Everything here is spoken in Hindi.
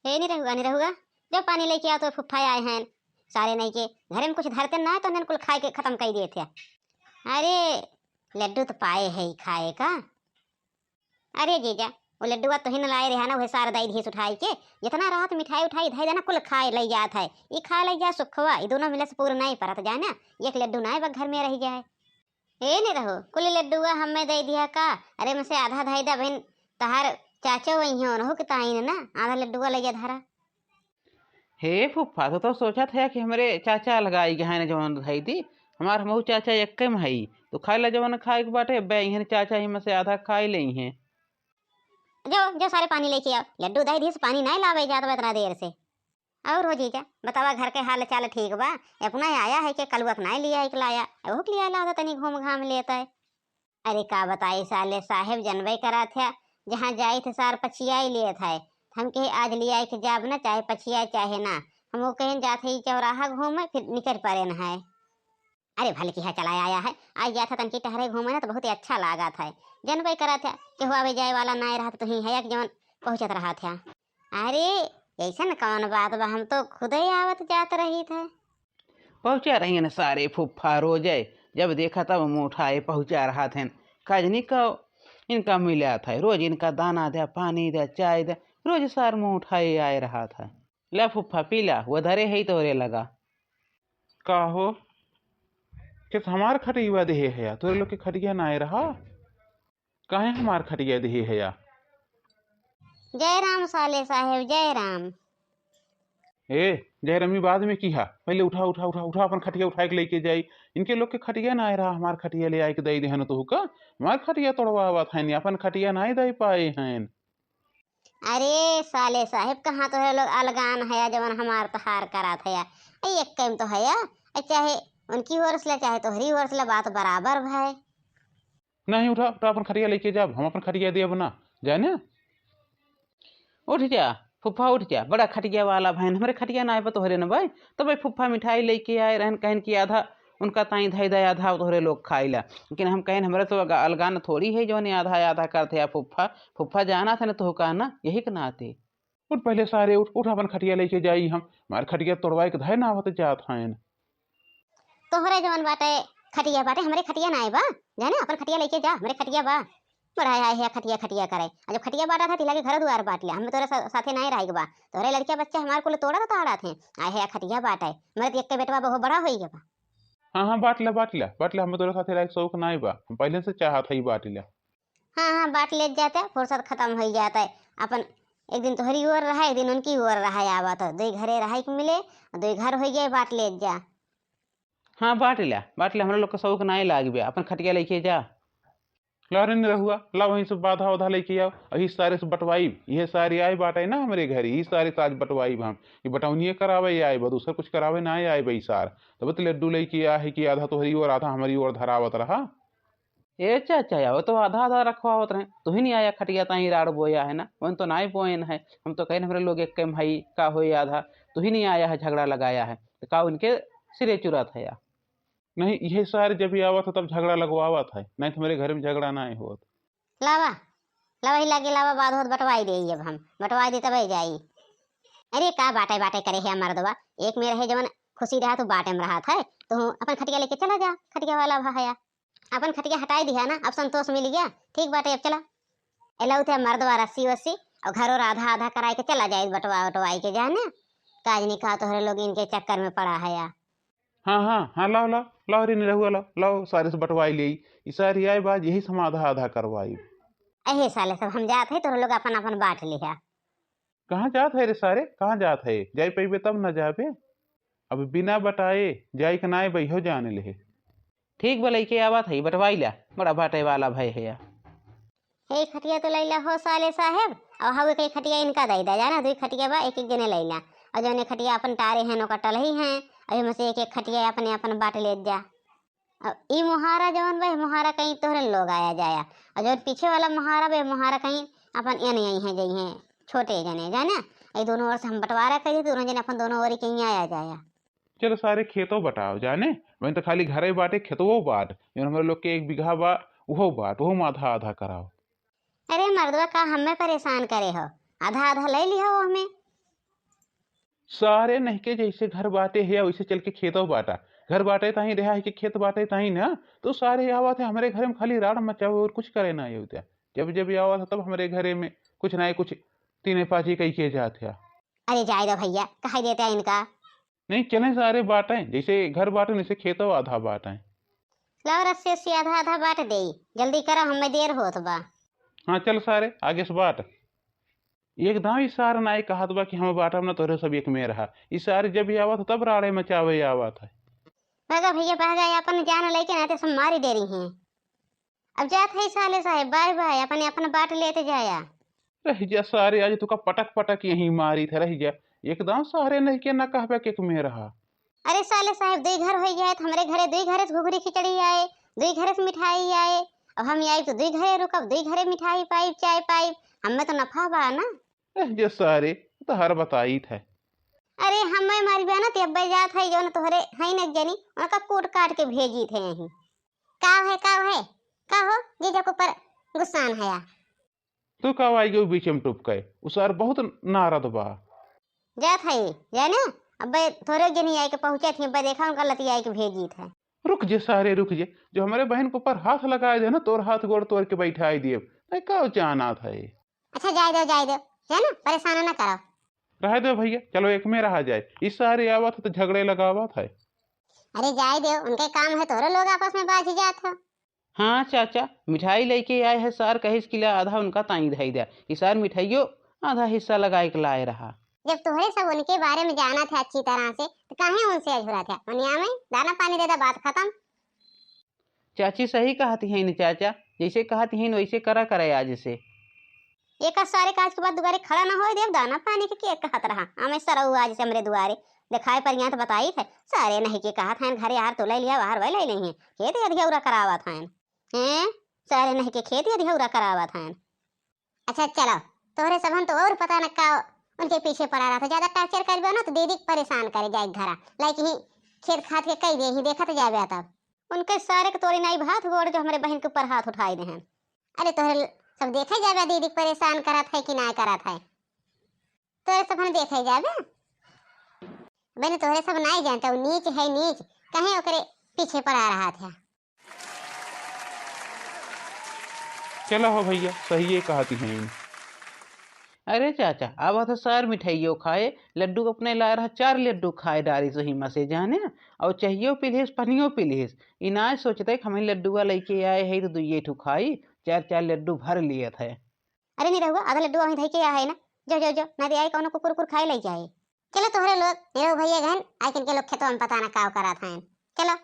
हे नहीं रहुआ जब पानी लेके आओ तो फुफ्फा आए हैं सारे नहीं के घर में कुछ धरते ना तो उन्हें कुल खाए के खत्म कर दिए थे। अरे लड्डू तो पाए है ही खाए का। अरे जीजा वो लड्डुआ तो ही न लाए रहा ना वह सारा दाई धीस उठाई के जितना राहत मिठाई उठाई धाई देना कुल खाए ले जात है। ये खा ले जा सुखवा ये दोनों मिले से पूरा नहीं परत जाए ना एक लड्डू ना बस घर में रह जाए। हे नहीं रहो कुल लड्डुआ हमें दे दिया का। अरे मुझसे आधा धाई दा बहन तहार चाचा वही हो कि ताई ना आधा लड्डुआ ले जा धारा। हे फुफ्फा तो सोचा था कि हमारे चाचा लगाई गए हैं जवन धाई थी हमार मऊ चाचा एक में है तो खाए ला जवन खाए के बाटे बे चाचा ही में से आधा खाई ले हैं। जो जो सारे पानी लेके आओ लड्डू दाई धीस पानी नहीं लावे जाता इतना देर से। और हो जीजा बतावा घर के हाल चाल ठीक बा अपना आया है कि कलुआ नहीं लिया एक लाया वो लिया ला तनी घूम घाम लेता है। अरे का बताई साले साहेब जनबे करा था जहाँ जाए थे सार पछिया ही लिए था हम कहे आज लिया के जाब ना चाहे पछिया चाहे ना हम वो कहें जाते ही चौराहा घूमे फिर निकल पड़े न है। अरे भले की चला आया है आज गया था तनकी टहरे घूमे ना तो बहुत ही अच्छा लगा था जनबे करा था कि हुआ जाए वाला ना रहा तो ही है कि जवन पहुँचत रहा था। अरे ऐसा न कौन बात बा हम तो खुद ही आवत जात रही थे। पहुँचा रही न सारे फुफ्फा रोजे जब देखा तब मुँह उठाए पहुँचा रहा थे खजनी का इनका मिला था रोज इनका दाना दे पानी दे चाय दे रोज सार मुँह उठाए आए रहा था। ला फुफ्फा पीला वो धरे है तो रे लगा का हो किस हमार खटिया दे है तोरे लोग के खटिया ना आए रहा काहे हमार खटिया दे है या। जय राम साले साहेब जय राम। ए जय रमी बाद में की हा पहले उठा उठा उठा उठा अपन खटिया उठा के लेके जाई इनके लोग के खटिया ना आए रहा हमार खटिया ले आए के दई देहन तो हुका हमार खटिया तोड़वा हुआ था अपन खटिया ना दे पाए हैं। अरे साले साहेब कहाँ तो है लोग अलगान है जवन हमार तो हार करा था एक कैम तो है चाहे उनकी वर्षला चाहे तो हरी वर्षला बात बराबर भाई। नहीं उठा उठा अपन खटिया लेके जा हम अपन खटिया दे बना जाने उठ जा फुफ्फा उठ जा बड़ा खटिया वाला बहन हमारे खटिया ना आए तो हरे न भाई तो भाई फुफ्फा मिठाई लेके आए रहन कहन की आधा उनका ताई धाई दया आधा तोहरे लोग खाई ला लेकिन हम कहें हमारे तो अलगान थोड़ी है जो आधा आधा करते या फुफ्फा फुफ्फा जाना था ना तो कहना यही के नाते उठ पहले सारे उठ उठ अपन खटिया लेके जाई हम हमार खटिया तोड़वाए के धाय ना आवत जात हैं। तोहरे जवन बाटे खटिया बाटे हमारे खटिया ना आए बा जाने अपन खटिया लेके जा हमारे खटिया बा बढ़ाया है खटिया खटिया करे जब खटिया बांटा था तिला के घर द्वार बांट लिया हम तोरे साथे नहीं रह बा तोरे लड़किया बच्चा हमारे को तोड़ा तो ताड़ा थे आए है खटिया बांटा है मेरे तो एक के बेटवा बहुत बड़ा होई बा। हाँ बांट ला हम तोरे साथे रह शौक ना बा हम पहले से चाहत है बांट लिया। हाँ बांट ले जाते फुर्सत खत्म हो जाता है अपन एक दिन तोहरी ओर रहा एक दिन उनकी ओर रहा आवा तो दो घरे रहा के मिले दो घर हो गए बांट ले जा। हाँ बांट लिया हमारे लोग का शौक ना लाग गया अपन खटिया लेके जा लारे नहीं रहुआ ला वहीं से बाधा उधा लेके आओ यही सारे से बटवाई ये सारी आए बाटे ना हमारे घर यही सारे साज बटवाई हम ये बटौनिए करावे आए बा दूसरा कुछ करावे ना आए भाई सार तब तो लड्डू लेके आ है कि आधा तोहरी और आधा हमारी ओर धरावत रहा। ए चाचा वो तो आधा आधा रखवावत रहे तू ही नहीं आया खटिया ताही राड़ बोया है ना वन तो ना बोयन है हम तो कहें हमारे लोग एक कम भाई का हो आधा तू ही नहीं आया है झगड़ा लगाया है तो का उनके सिरे चुरा था या नहीं ये सारे जब आवा था तब झगड़ा लगवावा था नहीं तो मेरे घर में झगड़ा ना हो लावा लावा ही लगे लावा बाद होत बटवाई दे अब हम बटवाई दे तब जाई। अरे का बाटे बाटे करे है मर्दवा एक में रहे जवन खुशी रहा तो बाटे में रहा था तो अपन खटिया लेके चला जा खटिया वाला भाया अपन खटिया हटाई दिया ना अब संतोष मिल गया ठीक बाटे अब चला एला उठे मर्दवा रस्सी वस्सी और घर और आधा आधा कराए के चला जाए बटवा वटवाई के जाने काज नहीं कहा तो लोग इनके चक्कर में पड़ा है या। हाँ लाओ लाओ लाओ रे नहीं रहुआ लाओ लाओ सारे से बटवाई ले सारी आए बात यही हम आधा आधा करवाई। अहे साले सब हम जाते तो लोग अपन अपन बांट लिया। कहाँ जात है रे सारे कहाँ जात है जाई पैबे तब न जाबे अब बिना बटाए जाई के नाए बही जाने ले ठीक बोले के आवा था बटवाई ला बड़ा बाटे वाला भाई है या। हे खटिया तो लैला हो साले साहेब और हवे के खटिया इनका दई दा जाना दो खटिया बा एक एक जने लैला और जने खटिया अपन तारे हैं नो कटल ही हैं अभी में से एक एक खटिया अपने अपन बांट ले जा। अब ई मुहारा जवन भाई मुहारा कहीं तोहरे लोग आया जाया और जो पीछे वाला मुहारा बे मुहारा कहीं अपन यहीं यहीं है जई हैं छोटे जने जाना ये दोनों ओर से हम बंटवारा कर दी दोनों जने अपन दोनों ओर कहीं आया जाया। चलो सारे खेतों बटाओ जाने वहीं तो खाली घर बाटे खेतों बाट हमारे लोग के 1 बीघा बा वो बाट वो आधा आधा कराओ। अरे मर्दवा का हमें परेशान करे हो आधा आधा ले लिया हमें सारे नहीं के जैसे घर बाटे है वैसे चल के खेतों बाटा, घर बाटे ताही रहा है कि खेत बाटे ताही ना, तो सारे आवत है हमारे घर में खाली राड़ मचाओ और कुछ करे ना होता। जब जब ये आवत है तब हमारे घरे में कुछ ना कुछ तीने पाँची कही के जाते हैं। अरे जाए दो भैया, कहा देते हैं इनका। नहीं चले सारे बाटें, जैसे घर बाटे वैसे खेतों आधा बाटें। लाओ रस्सी उस्सी आधा आधा बाट दे, जल्दी करो हमें देर होत बा। हाँ चल सारे आगे से बाट। एकदम ही सारा नाई कहत बा कि हम बाटम ना तोरे सब एक में रहा। इस सारे जब ये आवत तब राड़े मचावे आवत है। भागा भैया भागा, अपन जान लेके ना तो सब मारी दे रही हैं। अब जात है साले साहेब, बाय बाय, अपने अपना बाट लेते जाया। रह जा सारे आज तुका पटक पटक यही मारी थे, रह जा एकदम सारे नहीं के ना कहबे के में रहा। अरे साले साहेब, दुई घर हो गया तो हमारे घरे दुई घरे से घुघरी खिचड़ी आए, दुई घरे से मिठाई आए। अब हम आई तो दुई घरे रुकब, दुई घरे मिठाई पाइप चाय पाइप, हमें तो नफा बा ना। रह जा सारे तो हर बताई थे। अरे हमें मारी बा ना तब जात है जो न तोहरे है न जनी, उनका कूट काट के भेजी थे यहीं। का है का हो जीजा को पर गुस्सान है या? तू कब आई गई बीच में टूप गए, उस सार बहुत नारद बा। जात है जाए ना, अब थोड़े जनी आई के पहुंचे थे, देखा उनका लती आई के भेजी थे। रुक जे सारे रुक जे, जो हमारे बहन को ऊपर हाथ लगाए दे ना, तोर हाथ गोड़ तोड़ के बैठाई दिए। का जाना था ये। अच्छा जाए दो है ना, परेशान ना करो। रह दो भैया, चलो एक में रहा जाए। इस सारे आवत तो झगड़े लगावा था। अरे जाए दो, उनके काम है, तोरे लोग आपस में बाजी जात हो। हाँ चाचा, मिठाई लेके आए है सार, कहिस किला आधा उनका ताई धाई दिया। इस सार मिठाइयों आधा हिस्सा लगाए के लाए रहा। जब तुम्हें सब उनके बारे में जाना था अच्छी तरह से, तो काहे उनसे अझुरा था? मनिया में दाना पानी दे दा, बात खत्म। चाची सही कहती है चाचा, जैसे कहती है वैसे करा करे आज से। एक सारे काज के बाद दुआरे खड़ा ना हो देव, दाना पानी के केक कहत रहा हमें सरऊ आज से हमरे दुआरे दिखाए पर यहाँ तो बताई थे। सारे नहीं के कहा था घरे यार तो ले लिया, बाहर वही ले नहीं है, खेत अधिहौरा करावा था हैं। सारे नहीं के खेत अधिहौरा करावा था। अच्छा चलो, तोहरे सबन तो और पता न का उनके पीछे पड़ा रहा था। ज्यादा टॉर्चर करबे ना तो दीदी को परेशान करे जाए घरा, लाइक ही खेत खात के कई दे ही देखत जाबे। तब उनके सारे के तोड़ी नहीं भात गोड़ जो हमारे बहन के ऊपर हाथ उठाए दे हैं। अरे तोहरे सब देखे जाबे दीदी को परेशान करत है कि ना करत है, तोरे सब हम देखे जाबे। मैंने तोहरे सब नहीं जानता, वो नीच है नीच, कहीं ओकरे पीछे पड़ा रहा था। चलो हो भैया, सही है कहती हैं। अरे चाचा अब तो सार मिठाइयों खाए, लड्डू अपने लाए रहा 4 लड्डू खाए डारी सही मसे जाने, और चाहिए पिलिस पनियो पिलिस। इनाज सोचते हमें लड्डुआ लेके आए है तो दुइये ठू खाई, 4 लड्डू भर लिए थे। अरे नहीं रहुआ, आधा लड्डू वहीं धई के है ना, जो जो जो ना दे आई कौन कुकुर कुकुर खाए ले जाए। चलो तोहरे लोग मेरे भैया गहन आई किन के लोग खेतों में पता ना काव करा था। चलो